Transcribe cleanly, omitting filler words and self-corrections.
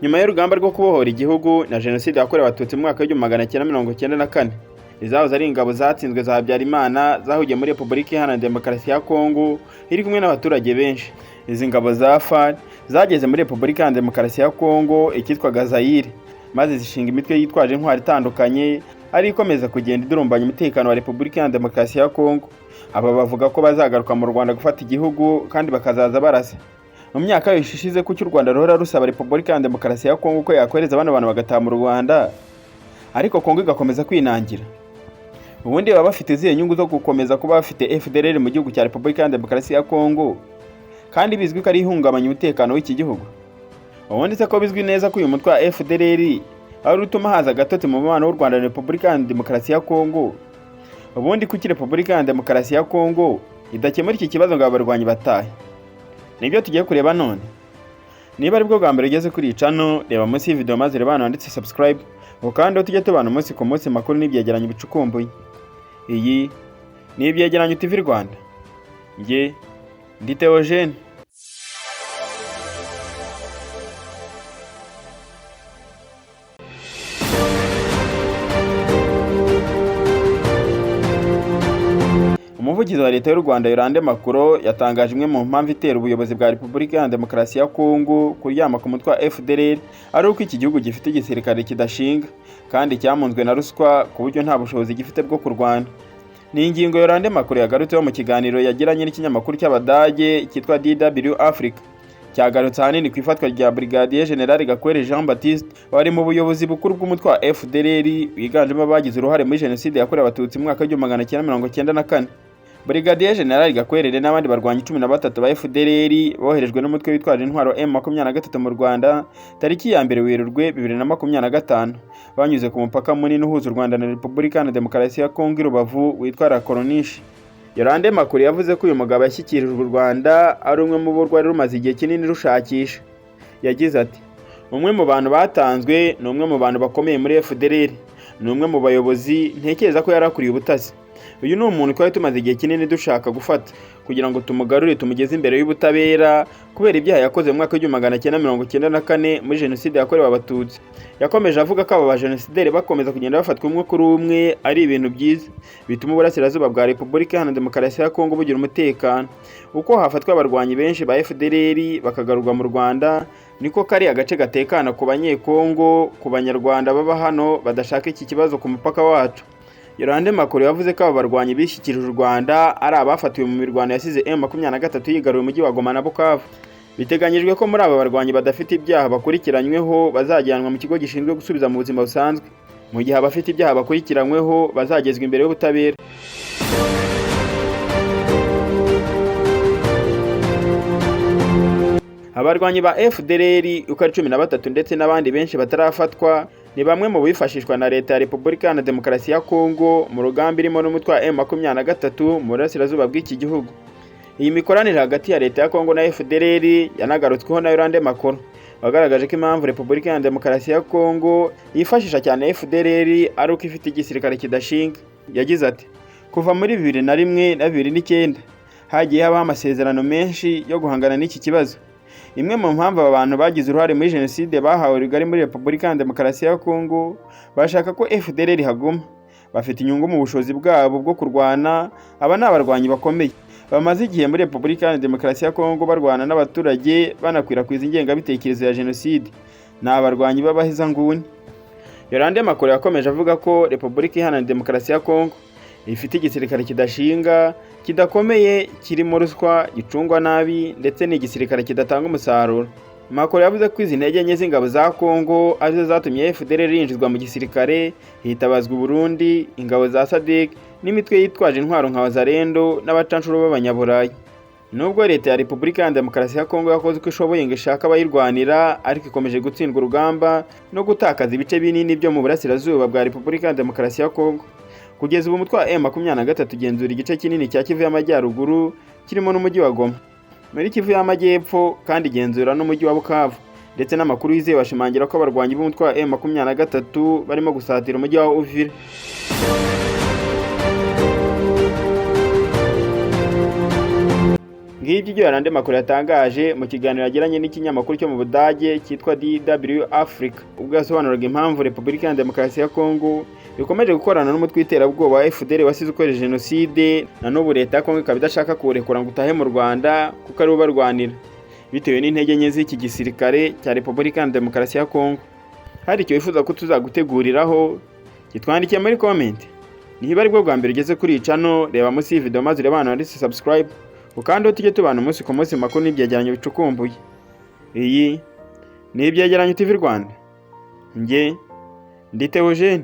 nyuma y'urugamba rwo kubohora igihugu na jenoside yakorewe abatutsi mu mwaka w'1994. Izahoze ari ingabo zatsinzwe za Habyarimana zahugiye muri Repubulika Iharanira Demokarasi ya Kongo iri kumwe n'abaturage benshi. Izi ngabo za FARC zageze muri Repubulika Iharanira Demokarasi ya Kongo ikitwaga Zaire, maze zishinga imitwe yitwaje intwari itandukanye ari ikomeza kugenda idurumbanya umutekano wa Repubulika Iharanira Demokarasi ya Kongo. Aba bavuga ko bazagaruka mu Rwanda gufata igihugu kandi bakazaza barasa. Mu myaka yishize ko cy'u Rwanda ruhora rusaba Repubulika Iharanira Demokarasi ya Kongo ko yakohereza abana bagataha mu Rwanda, ariko Kongo igakomeza kwinangira. Ubundi baba bafite izihe nyungu zo gukomeza kuba bafite FDLR mu gihugu cya Repubulika Iharanira Demokarasi ya Kongo, kandi bizwi ko ari ihungabanya umutekano w'iki gihugu? Ubundi se ko bizwi neza ko uyu mutwe wa FDLR ari utuma haza agatotsi mu mubano w'u Rwanda na Repubulika Iharanira Demokarasi ya Kongo? Ubundi kuki Repubulika Iharanira Demokarasi ya Kongo idakemura iki kibazo ngo abarwanyi batahe? Nibyo tugiye kureba none. Niba ari bwo bwa mbere ugeze kuri channel, reba munsi y'video maze reba wanditse subscribe, ukandi tujye tubana umunsi ku munsi makuru n'ibyegeranyo bicukumbuye. Iyi ni Ibyegeranyo TV Rwanda. Nge ndi Theogene. Umuvugizi wa leta y'u Rwanda Yolande Makuro yatangaje imwe mu mpamvu itera ubuyobozi bwa Repubulika Iharanira Demokarasi ya Kongo kuryama ku mutwe wa FDLR ari uko iki gihugu gifite igisirikare kidashinga kandi cyamunzwe na ruswa ku buryo nta bushobozi gifite bwo kurwana. Ni ingingo Yolande Makuro yagarutseho mu kiganiro yagiranye n'ikinyamakuru cy'Abadage cyitwa DW Africa. Cyagarutse ahanini ku ifatwa rya Brigadier General Gakwere Jean Baptiste wari mu buyobozi bukuru bw'umutwe wa FDLR wiganjemo abagize uruhare muri jenoside yakorewe abatutsi mu mwaka w'1994. Brigadier General Gakwere n'abandi barwanyi 13 ba FDLR boherejwe n'umutwe witwaje intwaro M23 mu Rwanda tariki ya 1 Werurwe 2025, banyuze ku mupaka munini uhuza u Rwanda na Repubulika Iharanira Demokarasi ya Kongo i Rubavu witwa La Corniche. Yolande Makuro yavuze ko uyu mugabo yashyikirijwe u Rwanda ari umwe mu bo rwari rumaze igihe kinini rushakisha. Yagize ati: umwe mu bantu batanzwe, ni umwe mu bantu bakomeye muri FDLR, ni umwe mu bayobozi ntekereza ko yarakuriye ubutasi. Uyu ni umuntu twari tumaze igihe kinini dushaka gufata kugira ngo tumugarure tumugeze imbere y'ubutabera kubera ibyaha yakoze mu mwaka w'1994 muri jenoside yakorewe abatutsi. Yakomeje avuga ko aba bajenosideri bakomeza kugenda bafatwa umwe kuri umwe ari ibintu byiza bituma uburasirazuba bwa Repubulika Iharanira Demokarasi ya Kongo bugira umutekano. Uko hafatwa abarwanyi benshi ba FDLR bakagarurwa mu Rwanda, niko kari agace gatekana ku banyekongo, ku banyarwanda baba hano badashaka iki kibazo ku mupaka wacu. Yolande Makuro yavuze ko aba barwanyi bishyikirije u Rwanda ari abafatiwe mu mirwano yasize M23 yigaruye umujyi wa Goma na Bukavu. Biteganyijwe ko muri aba barwanyi badafite ibyaha bakurikiranyweho bazajyanwa mu kigo gishinzwe gusubiza mu buzima busanzwe, mu gihe abafite ibyaha bakurikiranyweho bazagezwa imbere y'ubutabera. Abarwanyi ba FDLR uko ari 13 ndetse n'abandi benshi batarafatwa ni bamwe mu bifashishwa na leta ya Repubulika Iharanira Demokarasi ya Kongo mu rugamba irimo n'umutwe wa M23 mu burasirazuba bw'iki gihugu. Iyi mikoranire hagati ya leta ya Kongo na FDLR yanagarutsweho na Yolande Makuro, wagaragaje ko impamvu Repubulika Iharanira Demokarasi ya Kongo yifashisha cyane FDLR ari uko ifite igisirikare kidashinga. Yagize ati: kuva muri 2001 na 2009 hagiye habaho amasezerano menshi yo guhangana n'iki kibazo. Imwe mu mpamvu aba bantu bagize uruhare muri jenoside bahawe rigari muri Repubulika Iharanira Demokarasi ya Kongo bashaka ko FDLR haguma. Bafite inyungu mu bushobozi bwabo bwo kurwana. Aba ni abarwanyi bakomeye bamaze igihe muri Repubulika Iharanira Demokarasi ya Kongo barwana n'abaturage banakwirakwiza ingengabitekerezo ya jenoside. Ni abarwanyi b'abahezanguni. Yolande Makuro yakomeje avuga ko Repubulika Iharanira Demokarasi ya Kongo ifite igisirikare kidashinga, kidakomeye, kirimo ruswa, gicungwa nabi ndetse n'igisirikare kidatanga umusaruro. Makuro yavuze ko izi ntege nke z'ingabo za Kongo arizo zatumye FDLR yinjizwa mu gisirikare, hitabazwa Burundi, ingabo za SADC n'imitwe yitwaje intwaro nka Wazalendo n'abacanshuro b'abanyaburayi. Nubwo leta ya Repubulika Iharanira Demokarasi ya Kongo yakoze uko ishoboye ngo ishaka abayirwanira, ariko ikomeje gutsindwa urugamba no gutakaza ibice binini byo mu burasirazuba bwa Repubulika Iharanira Demokarasi ya Kongo. Kugeza ubu umutwe wa M23 ugenzura igice kinini cya Kivu y'Amajyaruguru kirimo n'umujyi wa Goma, muri Kivu y'Amajyepfo kandi igenzura n'umujyi wa Bukavu, ndetse n'amakuru yizewe bashimangira ko abarwanyi b'umutwe wa M23 barimo gusatira umujyi wa Uvira. ngibyo ibyo yarande makuru yatangaje mu kiganiro yagiranye n'ikinyamakuru cyo mu Budage cyitwa DW Africa, ubwo yasobanuraga impamvu Repubulika ya Demokarasi ya Kongo ikomeje gukorana n'umutwe w'iterabwoba wa FDL wasize ukoresheje jenoside, na n'ubu leta ya Kongo ikaba idashaka kuwurekura ngo utahe mu Rwanda kuko ari ubarwanira bitewe n'intege nke z'iki gisirikare cya Repubulika ya Demokarasi ya Kongo. Hari icyo wifuza ko tuzaguteguriraho, kitwandikiye muri comment. Niba ari bwo bwa mbere ugeze kuri iyi channel, reba munsi y'iyi video maze urebe hano handitse subscribe, ukandeho tujye tubana umunsi ku munsi makuru n'ibyegeranyo bicukumbuye. Iyi ni Ibyegeranyo TV Rwanda. Njye ndi Theogene.